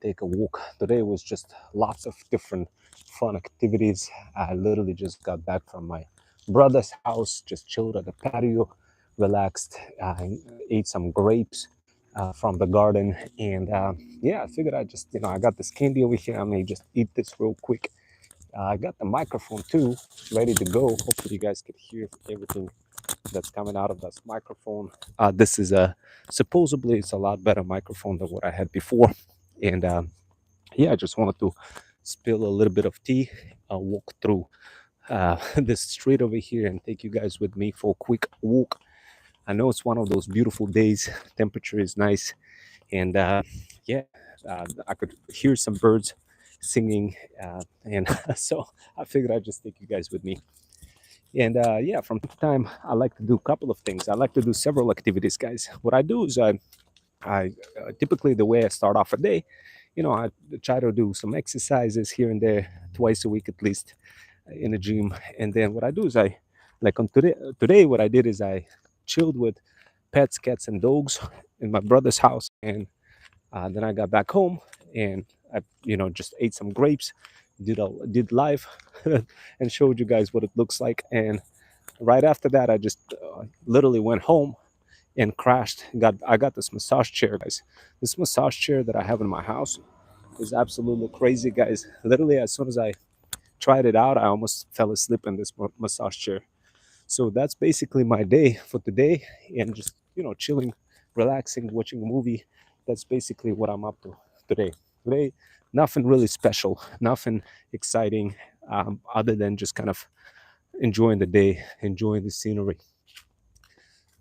take a walk. Today was just lots of different fun activities. I literally just got back from my brother's house, just chilled at the patio, relaxed, ate some grapes from the garden, and yeah, I figured I just, I got this candy over here. I may just eat this real quick. I got the microphone too, ready to go. Hopefully, you guys could hear everything that's coming out of this microphone. This is a supposedly it's a lot better microphone than what I had before, and yeah, I just wanted to spill a little bit of tea, walk through this street over here, and take you guys with me for a quick walk. I know it's one of those beautiful days. Temperature is nice, and yeah, I could hear some birds singing, and so I figured I'd just take you guys with me. And yeah, from time to time, I like to do a couple of things. I like to do several activities, guys. What I do is I typically the way I start off a day, I try to do some exercises here and there, twice a week at least, in the gym. And then what I do is like on today, what I did is I chilled with pets, cats, and dogs in my brother's house, and then I got back home and I, just ate some grapes, did live, and showed you guys what it looks like. And right after that, I just literally went home and crashed. I got this massage chair, guys. This massage chair that I have in my house is absolutely crazy, guys. Literally, as soon as I tried it out, I almost fell asleep in this massage chair. So that's basically my day for today, and just chilling, relaxing, watching a movie. That's basically what I'm up to today. Today, nothing really special, nothing exciting, other than just kind of enjoying the day, enjoying the scenery.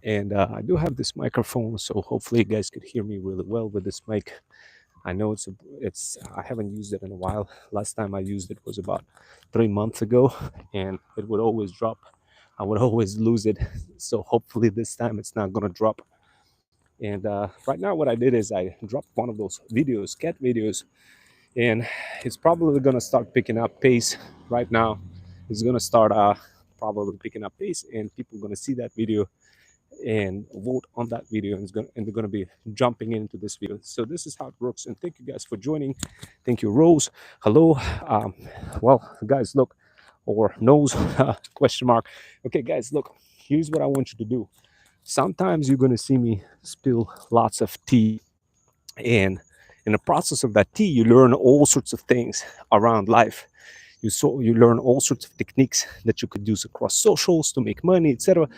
And I do have this microphone, so hopefully you guys could hear me really well with this mic. I know it's I haven't used it in a while. Last time I used it was about 3 months ago, and it would always drop. I would always lose it. So hopefully this time it's not gonna drop. And right now, what I did is I dropped one of those videos, cat videos, and it's probably gonna start picking up pace right now. It's gonna start probably picking up pace, and people are gonna see that video and vote on that video, and they're going to be jumping into this video. So this is how it works, and thank you guys for joining. Thank you, Rose. Hello. Well, guys, look, or nose, question mark. Okay, guys, look, here's what I want you to do. Sometimes you're going to see me spill lots of tea, and in the process of that tea, you learn all sorts of things around life. You learn all sorts of techniques that you could use across socials to make money, etc.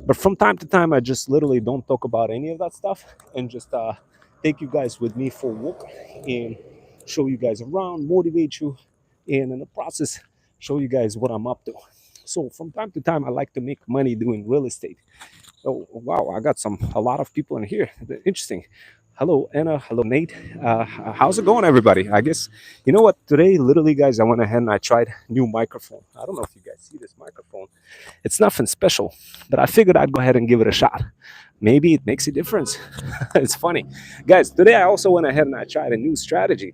But from time to time, I just literally don't talk about any of that stuff, and just take you guys with me for a walk and show you guys around, motivate you, and in the process show you guys what I'm up to. So from time to time, I like to make money doing real estate. Oh wow, I got a lot of people in here. Interesting. Hello Anna, hello Nate. How's it going, everybody? I guess you know what, today literally, guys, I went ahead and I tried new microphone. I don't know if you guys see this microphone. It's nothing special, but I figured I'd go ahead and give it a shot. Maybe it makes a difference. It's funny, guys. Today I also went ahead and I tried a new strategy.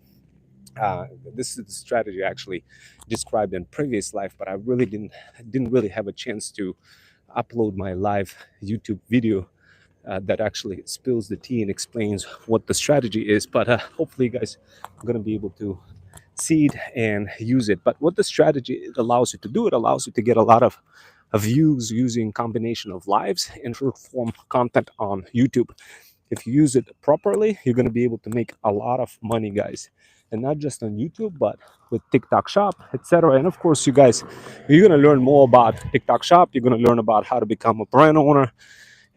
uh, this is the strategy I actually described in previous life, but I really didn't really have a chance to upload my live YouTube video that actually spills the tea and explains what the strategy is. But hopefully, you guys are going to be able to see it and use it. But what the strategy allows you to do, it allows you to get a lot of views using combination of lives and short form content on YouTube. If you use it properly, you're going to be able to make a lot of money, guys, and not just on YouTube, but with TikTok Shop, etc. And of course, you guys, you're going to learn more about TikTok Shop. You're going to learn about how to become a brand owner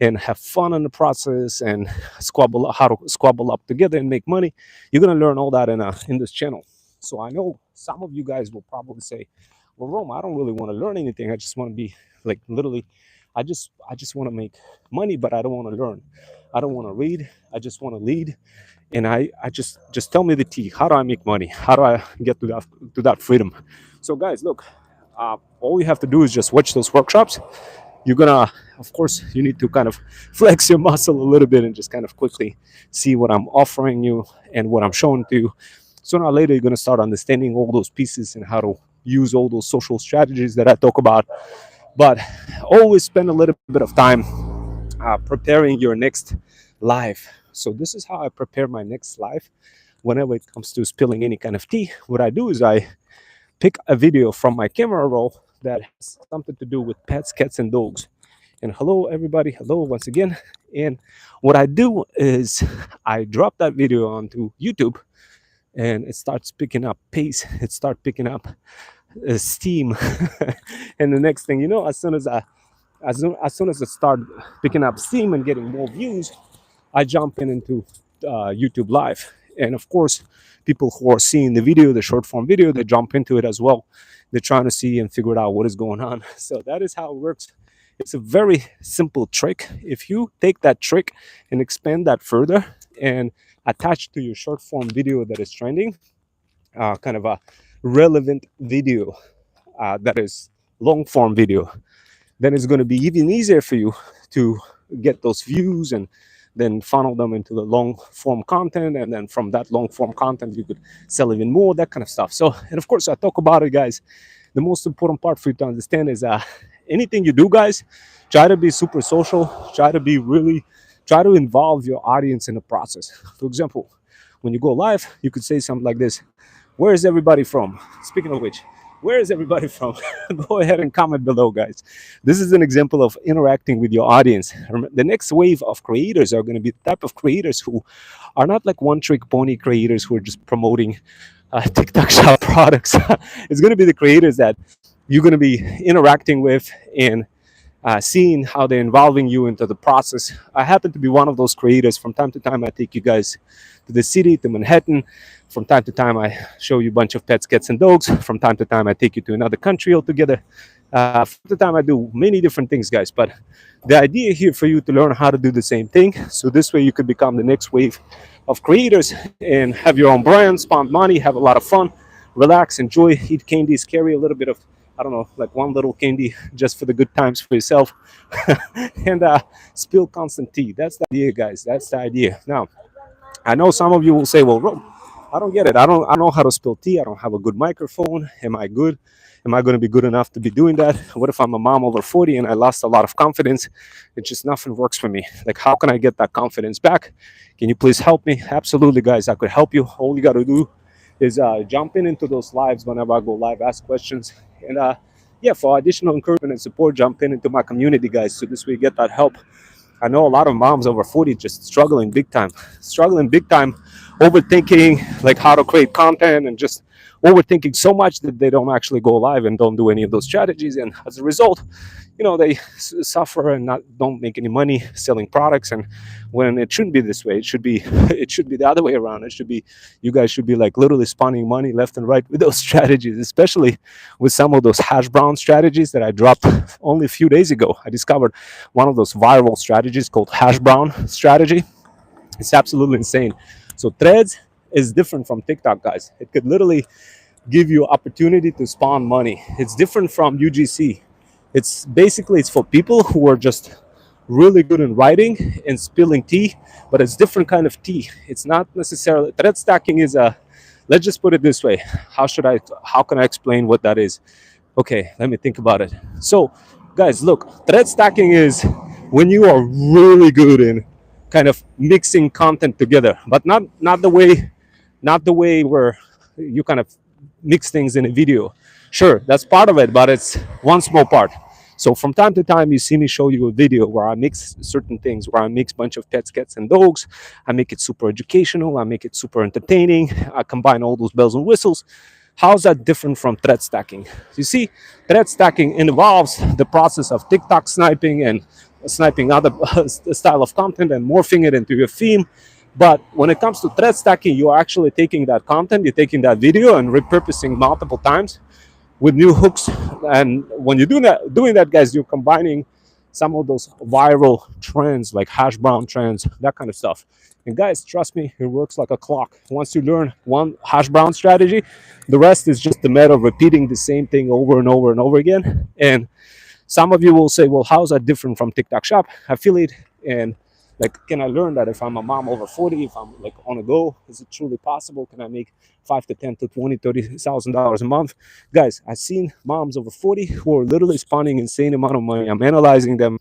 and have fun in the process, and how to squabble up together and make money. You're going to learn all that in this channel. So I know some of you guys will probably say, well, Rome, I don't really want to learn anything. I just want to be like, literally, I just want to make money, but I don't want to learn. I don't want to read. I just want to lead. And I just tell me the tea. How do I make money? How do I get to that freedom? So guys, look, all you have to do is just watch those workshops. You're gonna, of course, you need to kind of flex your muscle a little bit and just kind of quickly see what I'm offering you and what I'm showing to you. Sooner or later, you're gonna start understanding all those pieces and how to use all those social strategies that I talk about. But always spend a little bit of time preparing your next life. So this is how I prepare my next life. whenever it comes to spilling any kind of tea, what I do is I pick a video from my camera roll that has something to do with pets, cats, and dogs. And hello, everybody. Hello, once again. And what I do is I drop that video onto YouTube, and it starts picking up pace. It starts picking up steam. And the next thing you know, as soon as it start picking up steam and getting more views, I jump into YouTube Live. And of course, people who are seeing the video, the short form video, they jump into it as well. They're trying to see and figure out what is going on. So that is how it works. It's a very simple trick. If you take that trick and expand that further and attach to your short form video that is trending, kind of a relevant video that is long form video, then it's going to be even easier for you to get those views and then funnel them into the long form content. And then from that long form content, you could sell even more, that kind of stuff. So, and of course, I talk about it, guys. The most important part for you to understand is anything you do, guys, try to be super social, try to involve your audience in the process. For example, when you go live, you could say something like this: where is everybody from? Speaking of which, where is everybody from? Go ahead and comment below, guys. This is an example of interacting with your audience. The next wave of creators are going to be the type of creators who are not like one-trick pony creators who are just promoting TikTok shop products. It's going to be the creators that you're going to be interacting with and seeing how they're involving you into the process. I happen to be one of those creators. From time to time, I take you guys to the city, to Manhattan. From time to time, I show you a bunch of pets, cats, and dogs. From time to time, I take you to another country altogether. From time to time, I do many different things, guys. But the idea here for you to learn how to do the same thing, so this way you could become the next wave of creators and have your own brand, spawn money, have a lot of fun, relax, enjoy, eat candies, carry a little bit of, I don't know, like one little candy just for the good times for yourself, and spill constant tea. That's the idea, guys. That's the idea. Now, I know some of you will say, well, Rob, I don't get it. I don't know how to spill tea. I don't have a good microphone. Am I good? Am I going to be good enough to be doing that? What if I'm a mom over 40 and I lost a lot of confidence? It just nothing works for me. Like, how can I get that confidence back? Can you please help me? Absolutely, guys. I could help you. All you got to do is jump into those lives whenever I go live, ask questions. And yeah, for additional encouragement and support, jump into my community, guys. So this way you get that help. I know a lot of moms over 40 just struggling big time, overthinking like how to create content and just overthinking so much that they don't actually go live and don't do any of those strategies. And as a result, you know, they suffer and don't make any money selling products. And when it shouldn't be this way, it should be the other way around. It should be, you guys should be like literally spawning money left and right with those strategies, especially with some of those hash brown strategies that I dropped only a few days ago. I discovered one of those viral strategies called hash brown strategy. It's absolutely insane. So Threads is different from TikTok, guys. It could literally give you opportunity to spawn money. It's different from UGC. It's for people who are just really good in writing and spilling tea, but it's different kind of tea. It's not necessarily, thread stacking is let's just put it this way. How can I explain what that is? Okay, let me think about it. So guys, look, thread stacking is when you are really good in kind of mixing content together, but not the way where you kind of mix things in a video. Sure, that's part of it, but it's one small part. So from time to time, you see me show you a video where I mix certain things, where I mix a bunch of pets, cats, and dogs. I make it super educational. I make it super entertaining. I combine all those bells and whistles. How's that different from thread stacking? You see, thread stacking involves the process of TikTok sniping and sniping other style of content and morphing it into your theme. But when it comes to thread stacking, you're actually taking that content, you're taking that video and repurposing multiple times with new hooks. And when you're doing that, guys, you're combining some of those viral trends like hash brown trends, that kind of stuff. And guys, trust me, it works like a clock. Once you learn one hash brown strategy, the rest is just a matter of repeating the same thing over and over and over again. And some of you will say, well, how's that different from TikTok Shop, affiliate? And like, can I learn that if I'm a mom over 40, if I'm like on a go? Is it truly possible? Can I make $5,000 to $10,000 to $20,000 to $30,000 a month? Guys, I've seen moms over 40 who are literally spawning insane amount of money. I'm analyzing them.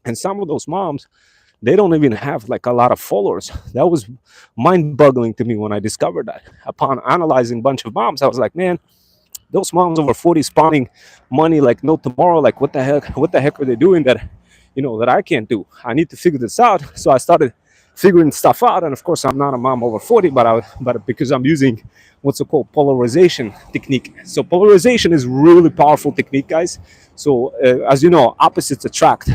And some of those moms, They don't even have like a lot of followers. That was mind-boggling to me when I discovered that. Upon analyzing a bunch of moms, I was like, man, those moms over 40 spawning money like no tomorrow. Like what the heck are they doing that, that I can't do? I need to figure this out. So I started figuring stuff out. And of course, I'm not a mom over 40, but because I'm using what's called polarization technique. So polarization is really powerful technique, guys. So as you know, opposites attract.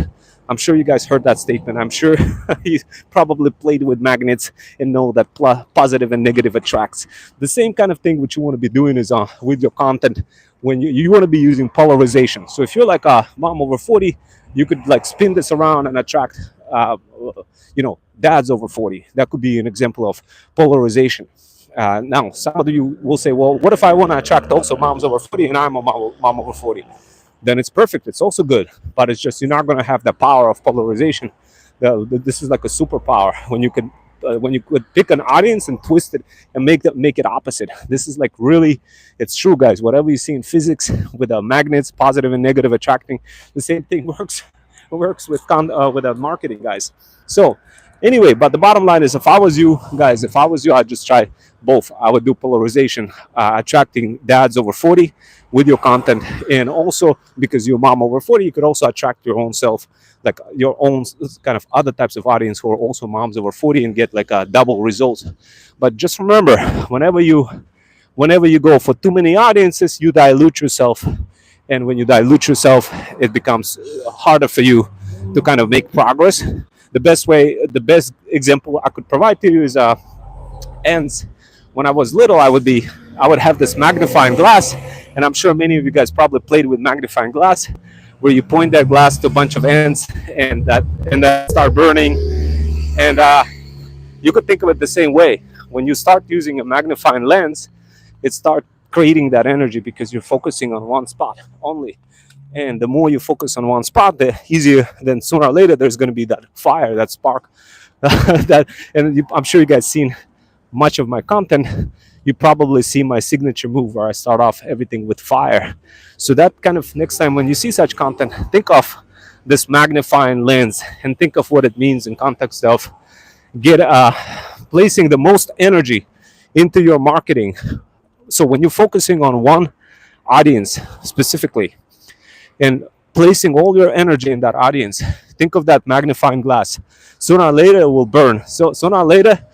I'm sure you guys heard that statement. I'm sure you probably played with magnets and know that positive and negative attracts. The same kind of thing what you want to be doing is with your content when you want to be using polarization. So if you're like a mom over 40, you could like spin this around and attract, dads over 40. That could be an example of polarization. Now, some of you will say, well, what if I want to attract also moms over 40 and I'm a mom over 40? Then it's perfect. It's also good, but it's just you're not going to have the power of polarization. This is like a superpower when you could pick an audience and twist it and make it opposite. This is like really, it's true, guys. Whatever you see in physics with the magnets, positive and negative attracting, the same thing works with marketing, guys. So anyway, but the bottom line is, if I was you guys, I'd just try both. I would do polarization, attracting dads over 40 with your content, and also because you're mom over 40, you could also attract your own self, like your own kind of other types of audience who are also moms over 40 and get like a double result. But just remember, whenever you go for too many audiences, you dilute yourself, and when you dilute yourself, it becomes harder for you to kind of make progress. The best example I could provide to you is ants. When I was little, I would have this magnifying glass, and I'm sure many of you guys probably played with magnifying glass, where you point that glass to a bunch of ants and that start burning. And you could think of it the same way. When you start using a magnifying lens, it starts creating that energy because you're focusing on one spot only. And the more you focus on one spot, the easier. Then sooner or later, there's going to be that fire, that spark. I'm sure you guys seen much of my content. You probably see my signature move where I start off everything with fire. So that kind of, next time when you see such content, think of this magnifying lens and think of what it means in context of placing the most energy into your marketing. So when you're focusing on one audience specifically and placing all your energy in that audience, think of that magnifying glass. Sooner or later it will burn. So sooner or later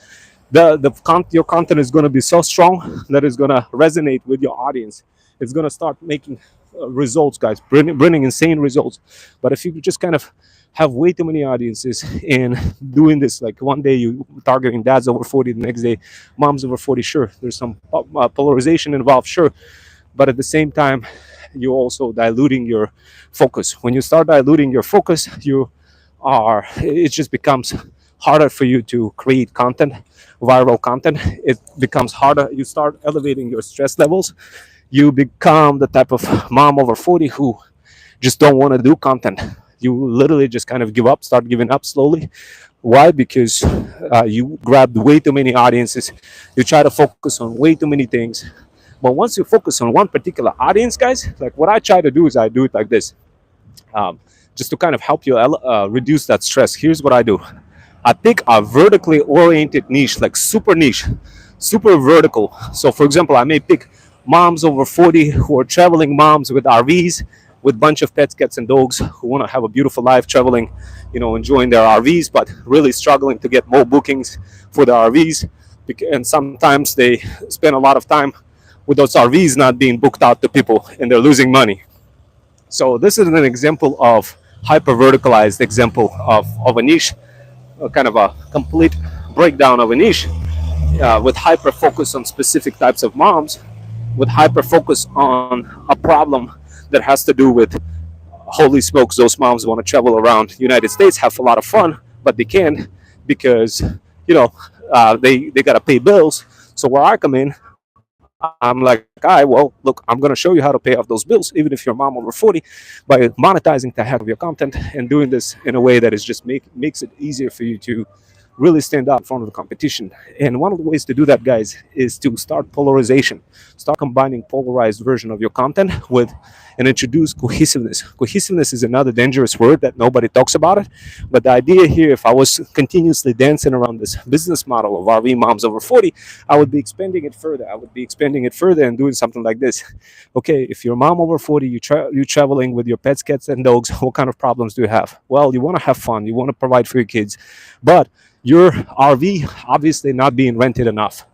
your content is going to be so strong that it's going to resonate with your audience. It's going to start making results, guys, bringing insane results. But if you just kind of have way too many audiences and doing this, like one day you targeting dads over 40, the next day moms over 40, sure, there's some polarization involved, sure, but at the same time you're also diluting your focus. When you start diluting your focus, it just becomes harder for you to create content, viral content. It becomes harder. You start elevating your stress levels. You become the type of mom over 40 who just don't want to do content. You literally just kind of start giving up slowly. Why? Because you grabbed way too many audiences. You try to focus on way too many things. But once you focus on one particular audience, guys, like what I try to do is I do it like this. Just to kind of help you reduce that stress. Here's what I do. I pick a vertically oriented niche, like super niche, super vertical. So for example, I may pick moms over 40 who are traveling moms with RVs, with a bunch of pets, cats, and dogs who want to have a beautiful life traveling, enjoying their RVs, but really struggling to get more bookings for the RVs. And sometimes they spend a lot of time with those RVs not being booked out to people, and they're losing money. So this is an example of hyper verticalized example of a niche, kind of a complete breakdown of a niche, with hyper focus on specific types of moms, with hyper focus on a problem that has to do with, holy smokes, those moms want to travel around the United States, have a lot of fun, but they can't because they got to pay bills. So where I come in, I'm like, well, look, I'm going to show you how to pay off those bills, even if you're a mom over 40, by monetizing the heck of your content and doing this in a way that is just makes it easier for you to really stand out in front of the competition. And one of the ways to do that, guys, is to start polarization. Start combining polarized version of your content with and introduce cohesiveness. Cohesiveness is another dangerous word that nobody talks about it. But the idea here, if I was continuously dancing around this business model of RV moms over 40, I would be expanding it further. I would be expanding it further and doing something like this. Okay, if you're a mom over 40, you're traveling with your pets, cats, and dogs, what kind of problems do you have? Well, you want to have fun. You want to provide for your kids. But your RV obviously not being rented enough,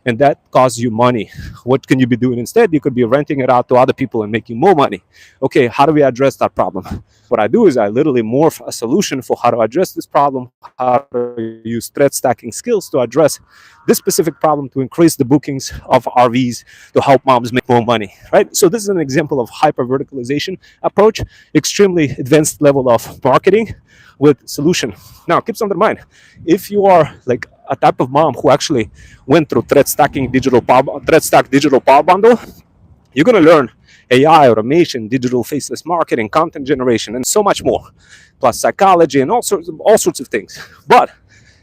and that costs you money. What can you be doing instead? You could be renting it out to other people and making more money. Okay, how do we address that problem? What I do is I literally morph a solution for how to address this problem, how to use thread stacking skills to address this specific problem to increase the bookings of RVs to help moms make more money, right? So this is an example of hyper verticalization approach, extremely advanced level of marketing with solution. Now, keep something in mind. If you are like a type of mom who actually went through thread stack digital power bundle, you're going to learn AI, automation, digital faceless marketing, content generation, and so much more, plus psychology and all sorts of things. But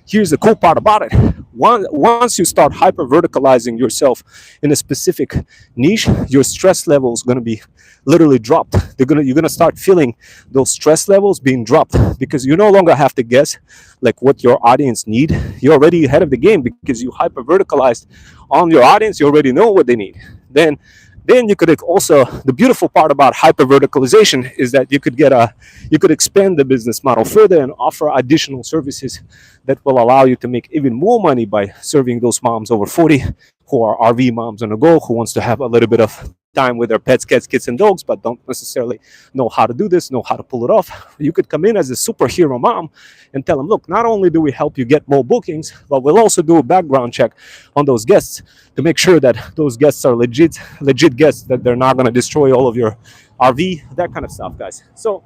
here's the cool part about it. Once you start hyper verticalizing yourself in a specific niche, your stress level is going to be literally dropped. You're going to start feeling those stress levels being dropped because you no longer have to guess like what your audience need. You're already ahead of the game because you hyper verticalized on your audience. You already know what they need. Then you could also, the beautiful part about hyper verticalization is that you could expand the business model further and offer additional services that will allow you to make even more money by serving those moms over 40 who are RV moms on the go, who wants to have a little bit of time with their pets, cats, kids, and dogs, but don't necessarily know how to do this, know how to pull it off. You could come in as a superhero mom and tell them, look, not only do we help you get more bookings, but we'll also do a background check on those guests to make sure that those guests are legit guests, that they're not going to destroy all of your RV, that kind of stuff, guys. So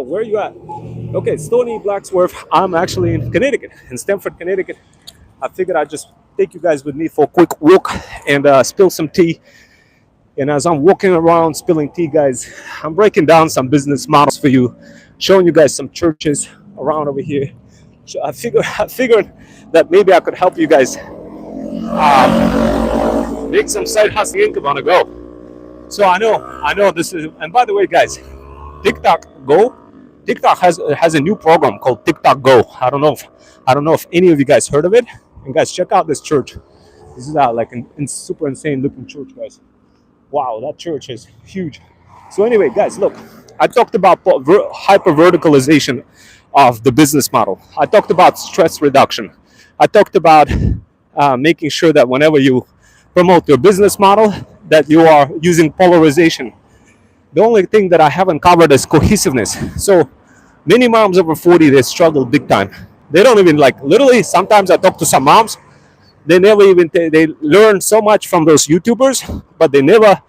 where are you at? Okay, Stony Blacksworth. I'm actually in Connecticut, in Stamford, Connecticut. I figured I'd just take you guys with me for a quick walk and spill some tea. And as I'm walking around spilling tea, guys, I'm breaking down some business models for you, showing you guys some churches around over here. So I figured that maybe I could help you guys make some side hustle income on the go. So I know this is, and by the way, guys, TikTok has a new program called TikTok Go. I don't know if any of you guys heard of it. And guys, check out this church. This is like a super insane looking church, guys. Wow, that church is huge. So anyway, guys, look, I talked about hyper verticalization of the business model. I talked about stress reduction. I talked about making sure that whenever you promote your business model, that you are using polarization. The only thing that I haven't covered is cohesiveness. So many moms over 40, they struggle big time. They don't even literally, sometimes I talk to some moms, they never even, they learn so much from those YouTubers, but they never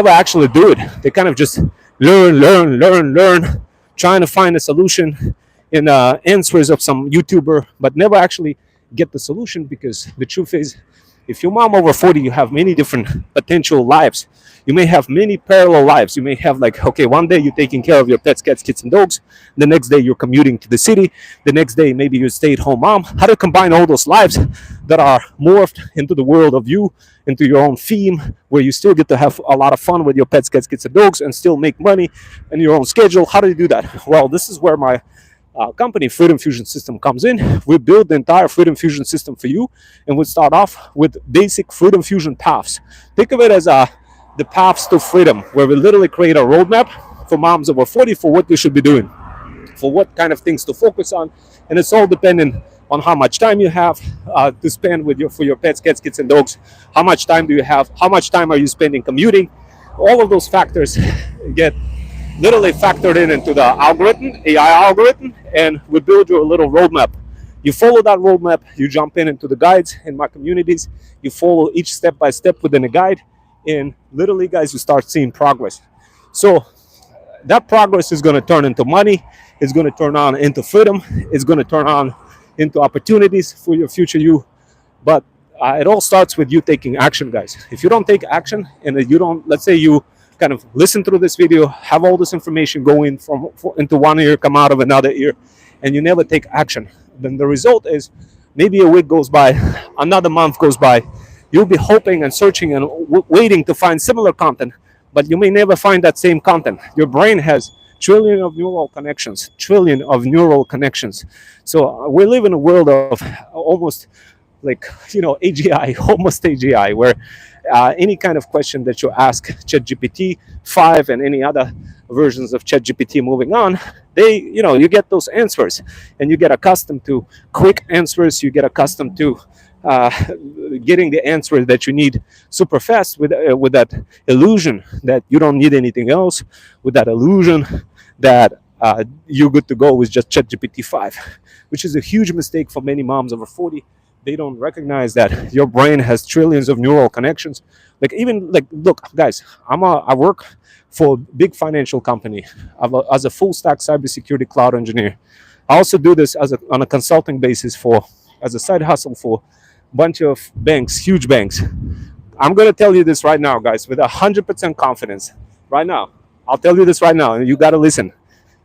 actually do it. They kind of just learn, trying to find a solution in answers of some YouTuber, but never actually get the solution, because the truth is, if you're mom over 40, you have many different potential lives. You may have many parallel lives. You may have one day you're taking care of your pets, cats, kids, and dogs. The next day you're commuting to the city. The next day maybe you're a stay-at-home mom. How to combine all those lives that are morphed into the world of you, into your own theme, where you still get to have a lot of fun with your pets, cats, kids, and dogs, and still make money in your own schedule. How do you do that? Well, this is where my company, Freedom Fusion System, comes in. We build the entire Freedom Fusion System for you, and we start off with basic Freedom Fusion paths. Think of it as the paths to freedom, where we literally create a roadmap for moms over 40 for what they should be doing, for what kind of things to focus on, and it's all dependent on how much time you have to spend for your pets, cats, kids, and dogs. How much time do you have? How much time are you spending commuting? All of those factors get literally factored into the algorithm, AI algorithm, and we build you a little roadmap. You follow that roadmap, you jump into the guides in my communities, you follow each step by step within a guide, and literally, guys, you start seeing progress. So that progress is going to turn into money, it's going to turn on into freedom, it's going to turn on into opportunities for your future you. But it all starts with you taking action, guys. If you don't take action, and you don't, let's say you kind of listen through this video, have all this information go in into one ear, come out of another ear, and you never take action, then the result is maybe a week goes by, another month goes by, you'll be hoping and searching and waiting to find similar content, but you may never find that same content. Your brain has trillion of neural connections, trillion of neural connections. So we live in a world of almost like, AGI, almost AGI, where any kind of question that you ask ChatGPT 5 and any other versions of ChatGPT moving on, you get those answers, and you get accustomed to quick answers. You get accustomed to uh, getting the answer that you need super fast, with that illusion that you don't need anything else, with that illusion that you're good to go with just ChatGPT 5, which is a huge mistake for many moms over 40. They don't recognize that your brain has trillions of neural connections. Look, guys, I work for a big financial company as a full stack cybersecurity cloud engineer. I also do this on a consulting basis as a side hustle for a bunch of banks, huge banks. I'm going to tell you this right now, guys, with 100% confidence. Right now, I'll tell you this right now, and you got to listen.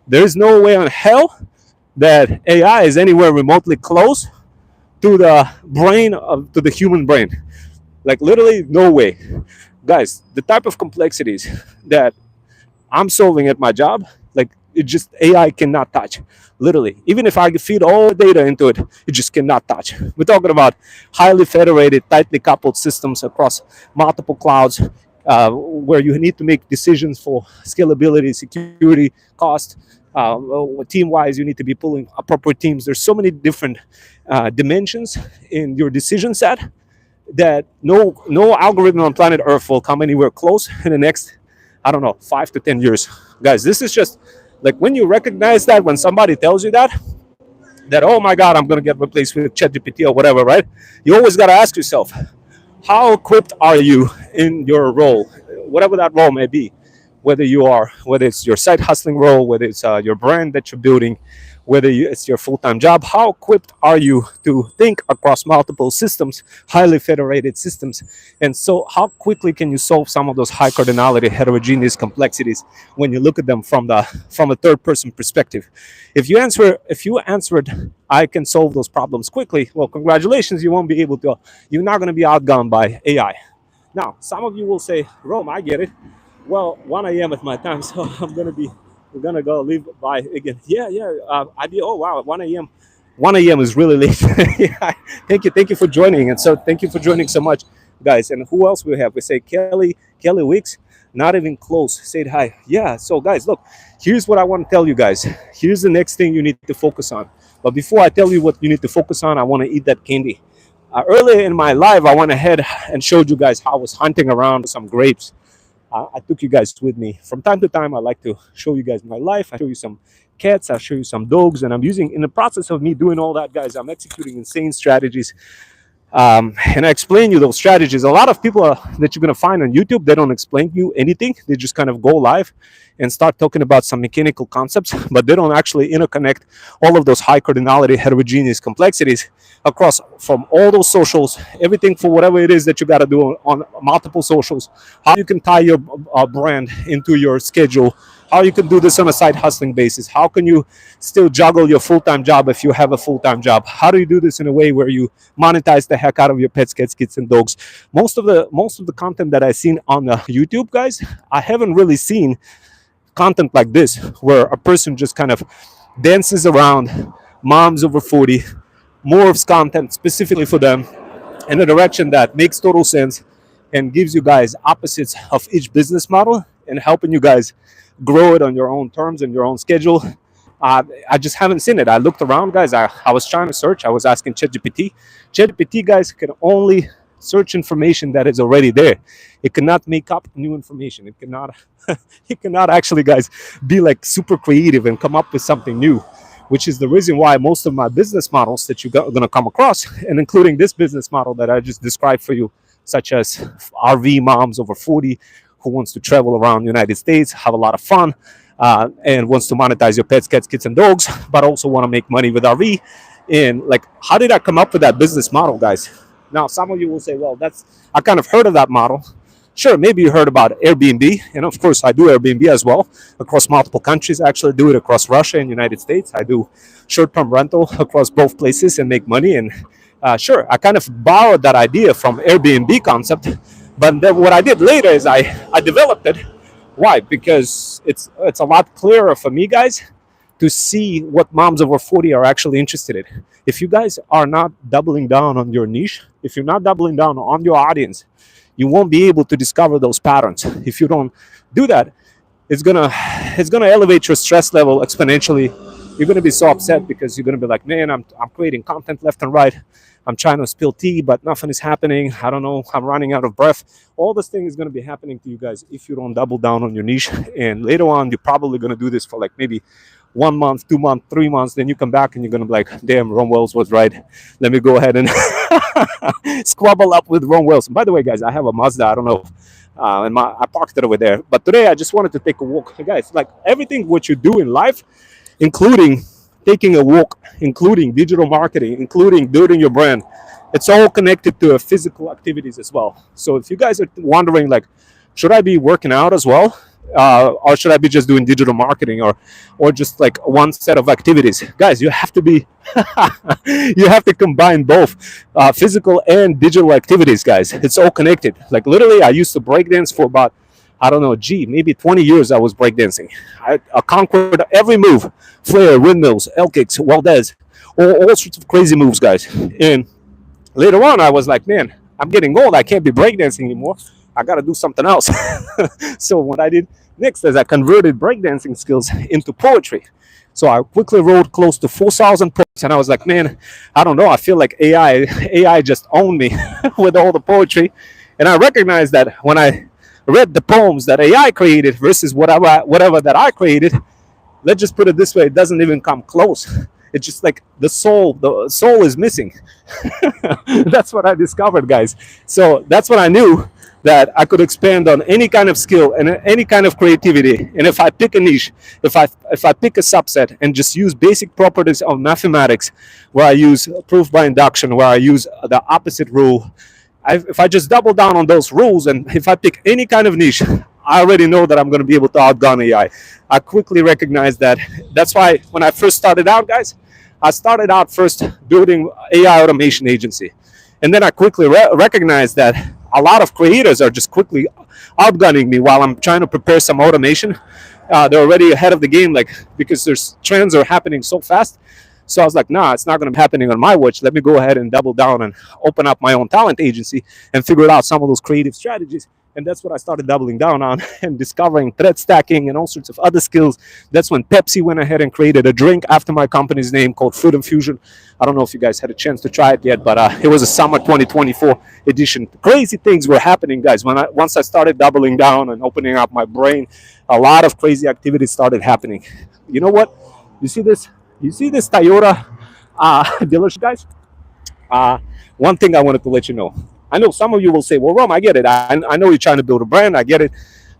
There is no way on hell that AI is anywhere remotely close to the human brain. Like, literally no way. Guys, the type of complexities that I'm solving at my job, like, it just AI cannot touch. Literally, even if I feed all the data into it, it just cannot touch. We're talking about highly federated, tightly coupled systems across multiple clouds, where you need to make decisions for scalability, security, cost. Team-wise, you need to be pulling appropriate teams. There's so many different dimensions in your decision set that no algorithm on planet Earth will come anywhere close in the next, I don't know, 5 to 10 years. Guys, this is just like, when you recognize that, when somebody tells you that oh my God, I'm going to get replaced with ChatGPT or whatever, right? You always got to ask yourself, how equipped are you in your role, whatever that role may be, whether it's your side hustling role, whether it's your brand that you're building, whether it's your full-time job. How equipped are you to think across multiple systems, highly federated systems? And so how quickly can you solve some of those high cardinality, heterogeneous complexities when you look at them from a third person perspective? If you answered, I can solve those problems quickly, well, congratulations, you're not going to be outgunned by AI. Now, some of you will say, Rome, I get it. Well, 1 a.m. at my time, so we're gonna go leave by again. Yeah. Oh wow, 1 a.m. 1 a.m. is really late. Yeah, thank you for joining, and so thank you for joining so much, guys. And who else we have? We say Kelly Weeks, not even close. Said hi. Yeah. So guys, look, here's what I want to tell you guys. Here's the next thing you need to focus on. But before I tell you what you need to focus on, I want to eat that candy. Earlier in my live, I went ahead and showed you guys how I was hunting around some grapes. I took you guys with me. From time to time, I like to show you guys my life. I show you some cats, I show you some dogs, and in the process of me doing all that, guys, I'm executing insane strategies. And I explain you those strategies. A lot of people that you're going to find on YouTube, they don't explain you anything. They just kind of go live and start talking about some mechanical concepts, but they don't actually interconnect all of those high cardinality, heterogeneous complexities across from all those socials, everything for whatever it is that you got to do on multiple socials, how you can tie your brand into your schedule, how you can do this on a side hustling basis, how can you still juggle your full-time job if you have a full-time job, how do you do this in a way where you monetize the heck out of your pets, cats, kids, and dogs. Most of the content that I've seen on YouTube, guys, I haven't really seen content like this where a person just kind of dances around moms over 40, morphs content specifically for them in a direction that makes total sense and gives you guys opposites of each business model and helping you guys grow it on your own terms and your own schedule. I just haven't seen it. I looked around, guys. I was trying to search. I was asking ChatGPT. ChatGPT, guys, can only search information that is already there. It cannot make up new information. It cannot it cannot actually, guys, be like super creative and come up with something new, which is the reason why most of my business models that you're going to come across, and including this business model that I just described for you, such as RV moms over 40 who wants to travel around the United States, have a lot of fun, and wants to monetize your pets, cats, kids, and dogs, but also want to make money with RV. And like, how did I come up with that business model, guys? Now, some of you will say, well, I kind of heard of that model, Sure, maybe you heard about Airbnb, and of course I do Airbnb as well across multiple countries. I actually do it across Russia and United States. I do short-term rental across both places and make money. And sure, I kind of borrowed that idea from Airbnb concept, but then what I did later is I developed it. Why? Because it's a lot clearer for me, guys, to see what moms over 40 are actually interested in. If you guys are not doubling down on your niche, if you're not doubling down on your audience, you won't be able to discover those patterns. If you don't do that, it's gonna elevate your stress level exponentially. You're gonna be so upset because you're gonna be like, man, I'm creating content left and right. I'm trying to spill tea, but nothing is happening. I don't know. I'm running out of breath. All this thing is going to be happening to you guys if you don't double down on your niche. And later on, you're probably going to do this for like maybe 1 month, 2 months, 3 months. Then you come back and you're going to be like, damn, Ron Wells was right. Let me go ahead and squabble up with Ron Wells. And by the way, guys, I have a Mazda. I don't know. And I parked it over there. But today I just wanted to take a walk. Hey, guys, like everything what you do in life, including taking a walk, including digital marketing, including building your brand, it's all connected to physical activities as well. So if you guys are wondering, like, should I be working out as well? Or should I be just doing digital marketing or just like one set of activities? Guys, you have to be, you have to combine both physical and digital activities, guys. It's all connected. Like literally, I used to breakdance for about, I don't know, maybe 20 years I was breakdancing. I conquered every move, flare, windmills, L kicks, Valdez, all sorts of crazy moves, guys. And later on, I was like, man, I'm getting old. I can't be breakdancing anymore. I got to do something else. So what I did next is I converted breakdancing skills into poetry. So I quickly wrote close to 4,000 poems, and I was like, man, I don't know. I feel like AI just owned me with all the poetry. And I recognized that when I read the poems that AI created versus whatever that I created, let's just put it this way, it doesn't even come close. It's just like the soul is missing. That's what I discovered, guys. So that's what I knew, that I could expand on any kind of skill and any kind of creativity. And if I pick a niche, if I pick a subset and just use basic properties of mathematics, where I use proof by induction, where I use the opposite rule, if I just double down on those rules, and if I pick any kind of niche, I already know that I'm going to be able to outgun AI. I quickly recognize that. That's why when I first started out, guys, I started out first building AI automation agency. And then I quickly recognized that a lot of creators are just quickly outgunning me while I'm trying to prepare some automation. They're already ahead of the game, like, because there's trends are happening so fast. So I was like, nah, it's not going to be happening on my watch. Let me go ahead and double down and open up my own talent agency and figure out some of those creative strategies. And that's what I started doubling down on and discovering thread stacking and all sorts of other skills. That's when Pepsi went ahead and created a drink after my company's name called Food Infusion. I don't know if you guys had a chance to try it yet, but it was a summer 2024 edition. Crazy things were happening, guys. Once I started doubling down and opening up my brain, a lot of crazy activities started happening. You know what? You see this? You see this Toyota dealership, guys? One thing I wanted to let you know. I know some of you will say, "Well, Rom, I get it. I know you're trying to build a brand. I get it.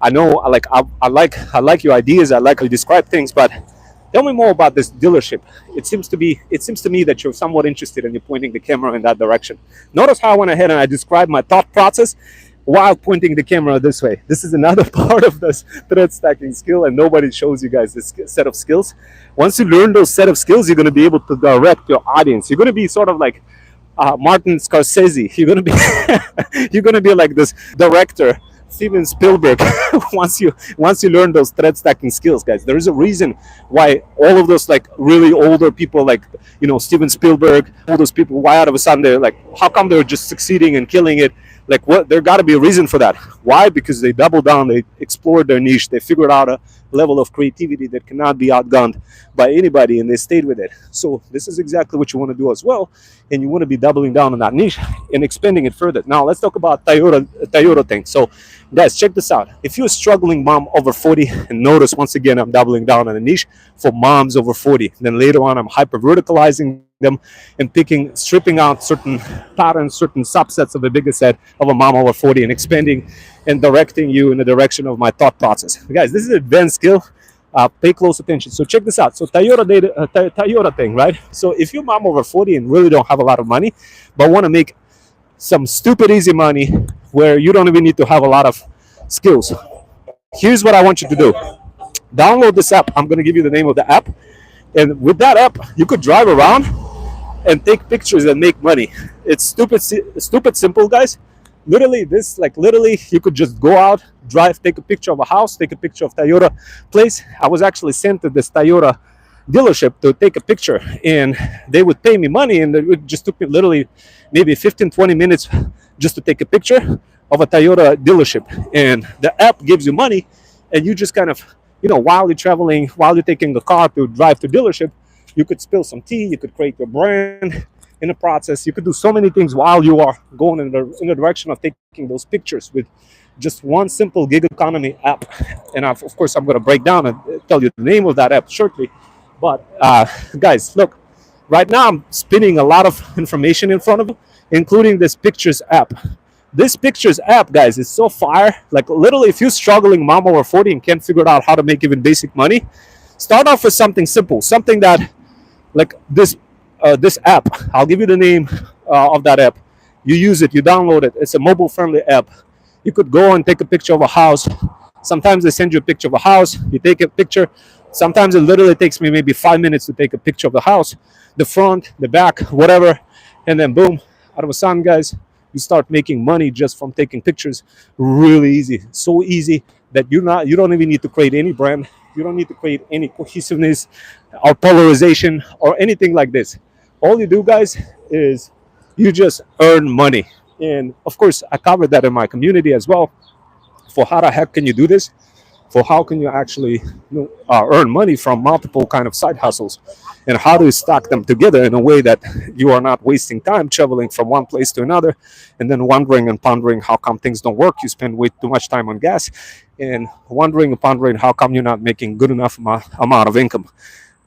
I know. I like your ideas. I like how you describe things. But tell me more about this dealership. It seems to me that you're somewhat interested, and you're pointing the camera in that direction. Notice how I went ahead and I described my thought process while pointing the camera this way. This is another part of this thread stacking skill, and nobody shows you guys this set of skills. Once you learn those set of skills, you're going to be able to direct your audience. You're going to be sort of like Martin Scorsese. You're gonna be like this director, Steven Spielberg. once you learn those thread stacking skills, guys, there is a reason why all of those like really older people, like Steven Spielberg, all those people, why out of a sudden they're like, how come they're just succeeding and killing it? Like, what? There got to be a reason for that. Why? Because they doubled down, they explored their niche, they figured out a level of creativity that cannot be outgunned by anybody, and they stayed with it. So this is exactly what you want to do as well, and you want to be doubling down on that niche and expanding it further. Now let's talk about Toyota thing. So guys, check this out. If you're a struggling mom over 40, and notice once again I'm doubling down on a niche for moms over 40, then later on I'm hyper verticalizing them and stripping out certain patterns, certain subsets of a bigger set of a mom over 40, and expanding and directing you in the direction of my thought process. Guys, this is an advanced skill. Pay close attention. So check this out. So Toyota thing, right? So if you're mom over 40 and really don't have a lot of money, but want to make some stupid easy money where you don't even need to have a lot of skills. Here's what I want you to do. Download this app. I'm going to give you the name of the app. And with that app, you could drive around and take pictures and make money. It's stupid simple, guys. Literally, you could just go out, drive, take a picture of a house, take a picture of Toyota place. I was actually sent to this Toyota dealership to take a picture, and they would pay me money, and it just took me literally maybe 15-20 minutes just to take a picture of a Toyota dealership. And the app gives you money, and you just kind of, while you're traveling, while you're taking the car to drive to dealership, you could spill some tea, you could create your brand in the process. You could do so many things while you are going in the direction of taking those pictures with just one simple gig economy app. And of course, I'm going to break down and tell you the name of that app shortly. But guys, look, right now I'm spinning a lot of information in front of you, including this Pictures app. This Pictures app, guys, is so fire. Like, literally, if you're struggling, mom over 40, and can't figure out how to make even basic money, start off with something simple, something that, like this app. I'll give you the name of that app. You use it, you download it. It's a mobile-friendly app. You could go and take a picture of a house. Sometimes they send you a picture of a house. You take a picture. Sometimes it literally takes me maybe 5 minutes to take a picture of the house, the front, the back, whatever, and then boom, out of a sudden, guys, you start making money just from taking pictures. Really easy, so easy that you don't even need to create any brand. You don't need to create any cohesiveness or polarization or anything like this. All you do, guys, is you just earn money. And of course, I covered that in my community as well. For how the heck can you do this? For how can you actually earn money from multiple kind of side hustles, and how do you stack them together in a way that you are not wasting time traveling from one place to another and then wondering and pondering how come things don't work. You spend way too much time on gas and wondering and pondering how come you're not making good enough amount of income.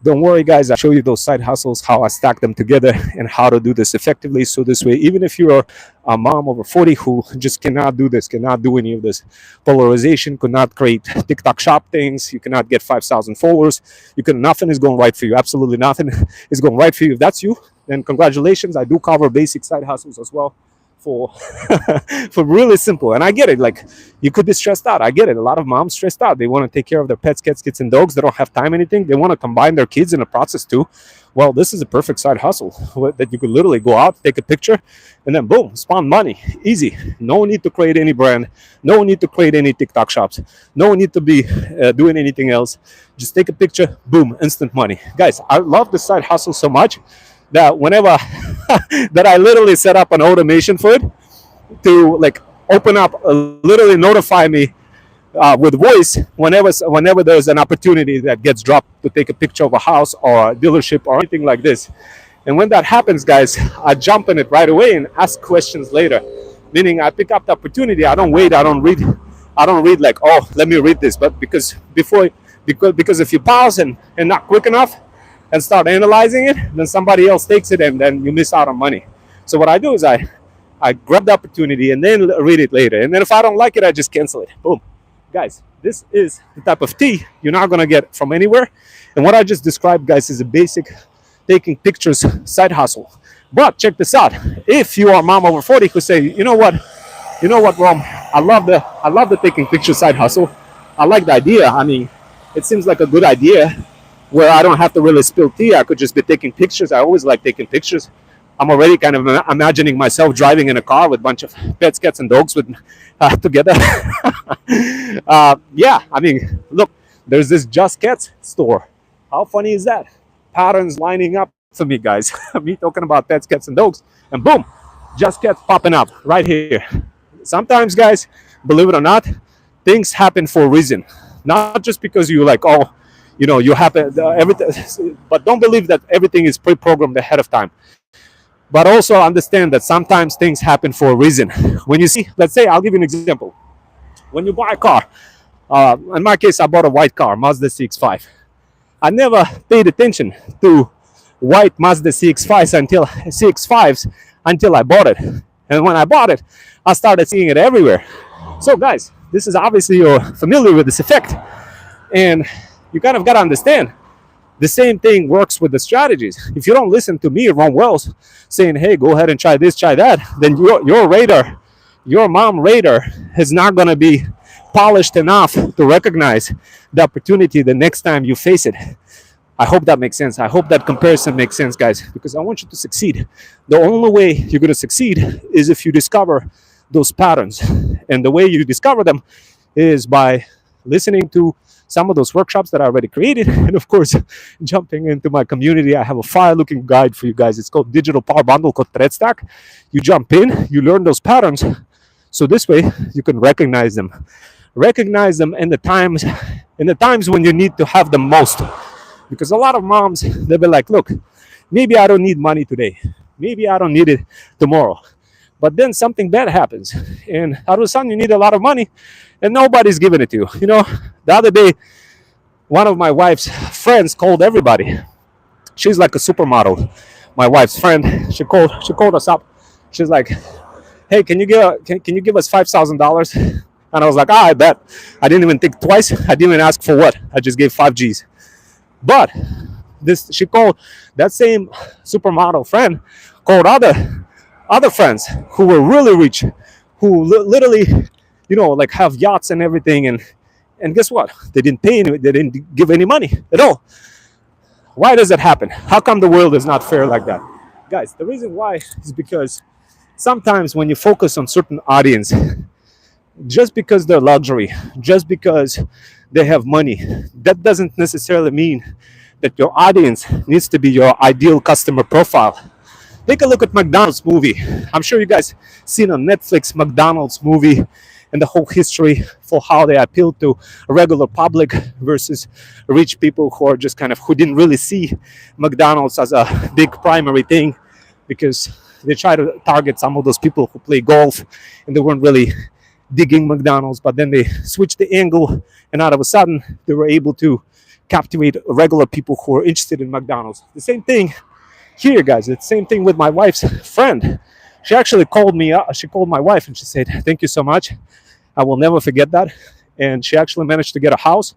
Don't worry, guys, I'll show you those side hustles, how I stack them together, and how to do this effectively. So this way, even if you're a mom over 40 who just cannot do this, cannot do any of this polarization, could not create TikTok shop things, you cannot get 5,000 followers, nothing is going right for you. Absolutely nothing is going right for you. If that's you, then congratulations. I do cover basic side hustles as well for for really simple. And I get it, like, you could be stressed out. I get it. A lot of moms stressed out. They want to take care of their pets, cats, kids, and dogs. They don't have time, anything. They want to combine their kids in the process too. Well, this is a perfect side hustle that you could literally go out, take a picture, and then boom, spawn money. Easy. No need to create any brand. No need to create any TikTok shops. No need to be doing anything else. Just take a picture, boom, instant money. Guys, I love this side hustle so much that whenever that I literally set up an automation for it to like open up, literally notify me with voice whenever there's an opportunity that gets dropped to take a picture of a house or a dealership or anything like this. And when that happens, guys, I jump in it right away and ask questions later. Meaning I pick up the opportunity. I don't wait. I don't read like, oh, let me read this. But because if you pause and not quick enough and start analyzing it, then somebody else takes it and then you miss out on money. So what I do is I grab the opportunity and then read it later. And then if I don't like it, I just cancel it. Boom. Guys, this is the type of tea you're not going to get from anywhere. And what I just described, guys, is a basic taking pictures side hustle. But check this out. If you are a mom over 40 who say, you know what, Rom, I love the taking pictures side hustle. I like the idea. I mean, it seems like a good idea where I don't have to really spill tea. I could just be taking pictures. I always like taking pictures. I'm already kind of imagining myself driving in a car with a bunch of pets, cats, and dogs together. Yeah, I mean, look, there's this Just Cats store. How funny is that? Patterns lining up for me, guys. Me talking about pets, cats, and dogs, and boom, Just Cats popping up right here. Sometimes, guys, believe it or not, things happen for a reason. Not just because you like, oh, you happen everything, but don't believe that everything is pre-programmed ahead of time. But also understand that sometimes things happen for a reason. When you see, let's say, I'll give you an example. When you buy a car, in my case, I bought a white car, Mazda CX-5. I never paid attention to white Mazda CX-5s until I bought it. And when I bought it, I started seeing it everywhere. So guys, this is obviously you're familiar with this effect. And you kind of got to understand, the same thing works with the strategies. If you don't listen to me, Ron Wells, saying, hey, go ahead and try this, try that, then your radar your mom radar is not going to be polished enough to recognize the opportunity the next time you face it. I hope that makes sense. I hope that comparison makes sense, guys, because I want you to succeed. The only way you're going to succeed is if you discover those patterns. And the way you discover them is by listening to some of those workshops that I already created. And of course, jumping into my community, I have a fire-looking guide for you guys. It's called Digital Power Bundle called ThreadStack. You jump in, you learn those patterns. So this way you can recognize them. Recognize them in the times when you need to have them most. Because a lot of moms, they'll be like, look, maybe I don't need money today. Maybe I don't need it tomorrow. But then something bad happens. And all of a sudden you need a lot of money and nobody's giving it to you. You know, the other day, one of my wife's friends called everybody. She's like a supermodel. My wife's friend, she called us up. She's like, hey, can you give us $5,000? And I was like, I bet. I didn't even think twice. I didn't even ask for what. I just gave 5 G's. But she called that same supermodel friend, called other friends who were really rich, who literally, like have yachts and everything, and guess what? They didn't pay any, they didn't give any money at all. Why does that happen? How come the world is not fair like that? Guys, the reason why is because sometimes when you focus on certain audience, just because they're luxury, just because they have money, that doesn't necessarily mean that your audience needs to be your ideal customer profile. Take a look at McDonald's movie. I'm sure you guys seen on Netflix McDonald's movie and the whole history for how they appeal to a regular public versus rich people who are just who didn't really see McDonald's as a big primary thing, because they try to target some of those people who play golf and they weren't really digging McDonald's, but then they switched the angle and all of a sudden they were able to captivate regular people who are interested in McDonald's. The same thing here, guys. It's the same thing with my wife's friend. She actually called me up. She called my wife and she said, thank you so much. I will never forget that. And she actually managed to get a house.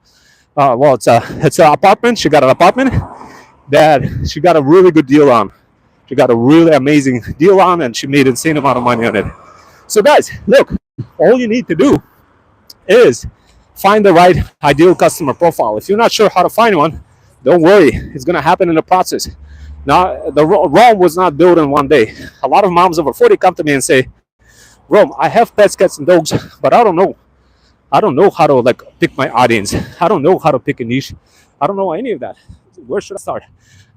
It's an apartment. She got an apartment that she got a really good deal on. She got a really amazing deal on, and she made an insane amount of money on it. So guys, look, all you need to do is find the right ideal customer profile. If you're not sure how to find one, don't worry. It's going to happen in the process. Now, the Rome was not built in one day. A lot of moms over 40 come to me and say, Rome, I have pets, cats, and dogs, but I don't know. I don't know how to pick my audience. I don't know how to pick a niche. I don't know any of that. Where should I start?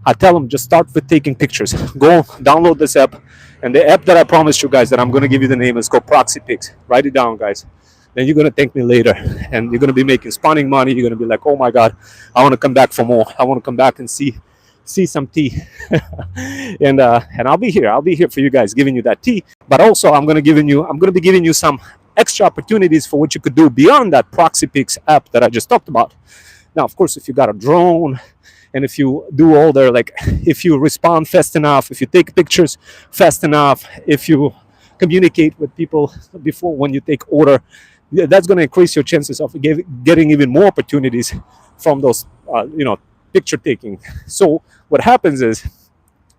I tell them, just start with taking pictures. Go download this app. And the app that I promised you guys that I'm going to give you the name is called ProxyPix. Write it down, guys. Then you're going to thank me later. And you're going to be making spawning money. You're going to be like, oh my God, I want to come back for more. I want to come back and see some tea. and I'll be here. I'll be here for you guys, giving you that tea. But also I'm going to be giving you some extra opportunities for what you could do beyond that ProxyPix app that I just talked about. Now, of course, if you got a drone, and if you do all their, if you respond fast enough, if you take pictures fast enough, if you communicate with people before when you take order, that's going to increase your chances of getting even more opportunities from those, picture taking. So what happens is,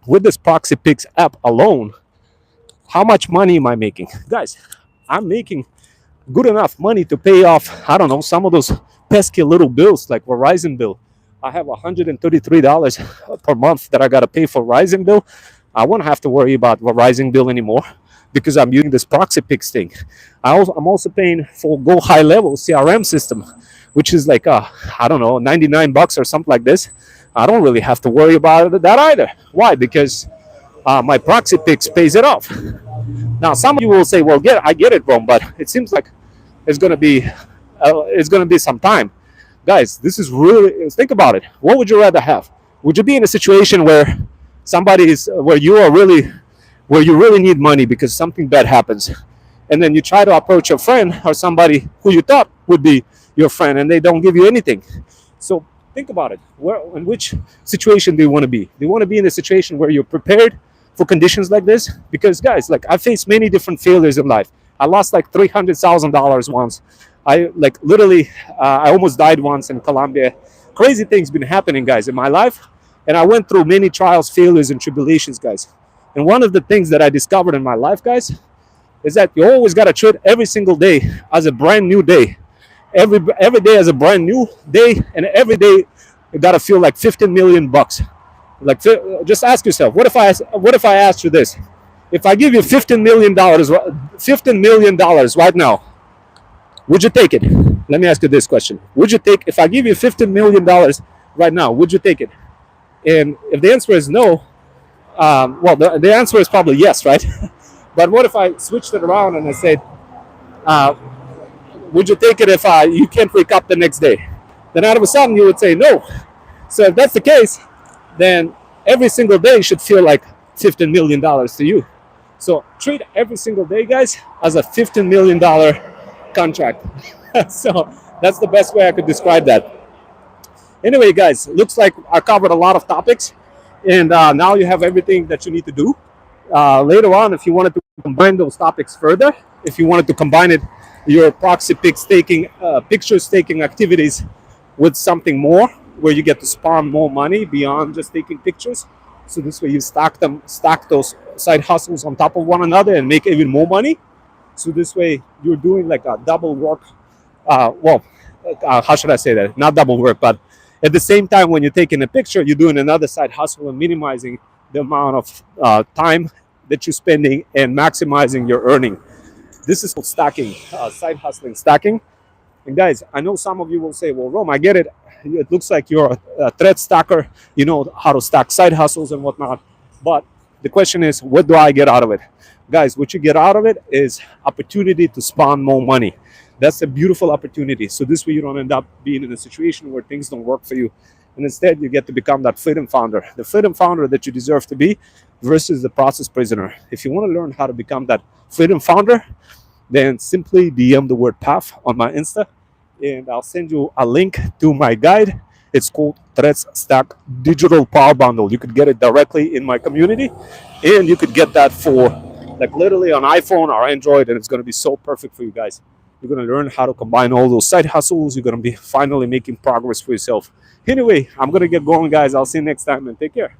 with this ProxyPix app alone, how much money am I making? Guys, I'm making good enough money to pay off, I don't know, some of those pesky little bills like Verizon bill. I have $133 per month that I got to pay for Verizon bill. I won't have to worry about Verizon bill anymore because I'm using this ProxyPix thing. I'm also paying for Go High Level CRM system, which is I don't know, $99 or something like this. I don't really have to worry about that either. Why? Because my ProxyPix pays it off. Now, some of you will say, well, I get it, Rome, but it seems like it's going to be some time. Guys, this is really, think about it. What would you rather have? Would you be in a situation where where you really need money because something bad happens, and then you try to approach your friend or somebody who you thought would be your friend and they don't give you anything? So think about it. In which situation do you want to be? Do you want to be in a situation where you're prepared for conditions like this? Because guys, I faced many different failures in life. I lost $300,000 once. I literally, I almost died once in Colombia. Crazy things been happening, guys, in my life. And I went through many trials, failures, and tribulations, guys. And one of the things that I discovered in my life, guys, is that you always got to treat every single day as a brand new day. Every day as a brand new day, and every day you got to feel like 15 million bucks. Like, just ask yourself, what if I asked you this? If I give you $15 million, $15 million right now, would you take it? Let me ask you this question: would you take, if I give you $15 million right now? Would you take it? And if the answer is no, well, the answer is probably yes, right? But what if I switched it around and I said, uh, would you take it if you can't wake up the next day? Then out of a sudden you would say no. So if that's the case, then every single day should feel like $15 million to you. So treat every single day, guys, as a $15 million contract. So that's the best way I could describe that. Anyway, guys, looks like I covered a lot of topics, and now you have everything that you need to do. Later on, if you wanted to combine those topics further, if you wanted to combine it, your proxy picture staking activities with something more, where you get to spawn more money beyond just taking pictures. So this way you stack those side hustles on top of one another and make even more money. So this way you're doing like a double work. How should I say that? Not double work, but at the same time, when you're taking a picture, you're doing another side hustle and minimizing the amount of time that you're spending and maximizing your earning. This is called stacking, side hustling, stacking. And guys, I know some of you will say, well, Rome, I get it. It looks like you're a thread stacker. You know how to stack side hustles and whatnot. But the question is, what do I get out of it? Guys, what you get out of it is opportunity to spawn more money. That's a beautiful opportunity. So this way you don't end up being in a situation where things don't work for you. And instead you get to become that freedom founder, the freedom founder that you deserve to be versus the process prisoner. If you want to learn how to become that freedom founder, then simply DM the word PATH on my Insta, and I'll send you a link to my guide. It's called Threads Stack Digital Power Bundle. You could get it directly in my community, and you could get that for like literally on iPhone or Android, and it's going to be so perfect for you guys. You're going to learn how to combine all those side hustles. You're going to be finally making progress for yourself. Anyway, I'm going to get going, guys. I'll see you next time, and take care.